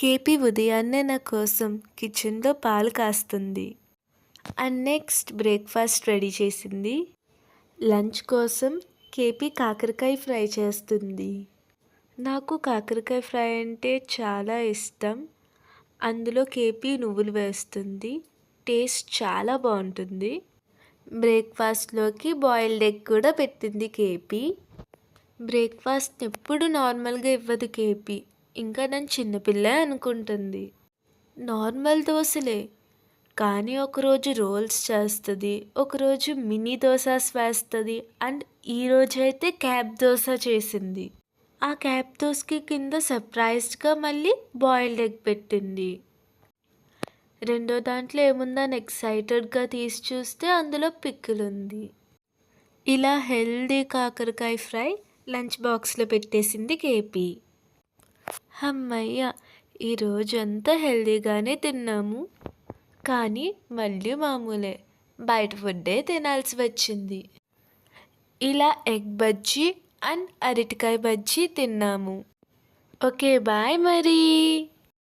KP ఉదయాన్నే నా కోసం కిచెన్లో పాలు కాస్తుంది. అండ్ నెక్స్ట్ బ్రేక్ఫాస్ట్ రెడీ చేసింది. లంచ్ కోసం కేపీ కాకరకాయ ఫ్రై చేస్తుంది. నాకు కాకరకాయ ఫ్రై అంటే చాలా ఇష్టం. అందులో కేపీ నువ్వులు వేస్తుంది. టేస్ట్ చాలా బాగుంటుంది. బ్రేక్ఫాస్ట్లోకి బాయిల్డ్ ఎగ్ కూడా పెట్టింది కేపీ. బ్రేక్ఫాస్ట్ ఎప్పుడు నార్మల్గా ఇవ్వదు కేపీ. ఇంకా నన్ను చిన్నపిల్లే అనుకుంటుంది. నార్మల్ దోశలే, కానీ ఒకరోజు రోల్స్ చేస్తుంది, ఒకరోజు మినీ దోసాస్ వేస్తుంది. అండ్ ఈరోజు అయితే క్యాప్ దోశ చేసింది. ఆ క్యాప్ దోశకి కింద సర్ప్రైజ్డ్గా మళ్ళీ బాయిల్డ్ ఎగ్ పెట్టింది. రెండో దాంట్లో ఏముందని ఎక్సైటెడ్గా తీసి చూస్తే అందులో పికిల్ ఉంది. ఇలా హెల్దీ కాకరకాయ ఫ్రై లంచ్ బాక్స్లో పెట్టేసింది కేపీ. అమ్మయ్య, ఈరోజంతా హెల్దీగానే తిన్నాము, కానీ మళ్ళీ మామూలే, బయట ఫుడ్డే తినాల్సి వచ్చింది. ఇలా ఎగ్ బజ్జీ అండ్ అరటికాయ బజ్జీ తిన్నాము. ఓకే, బాయ్ మరి.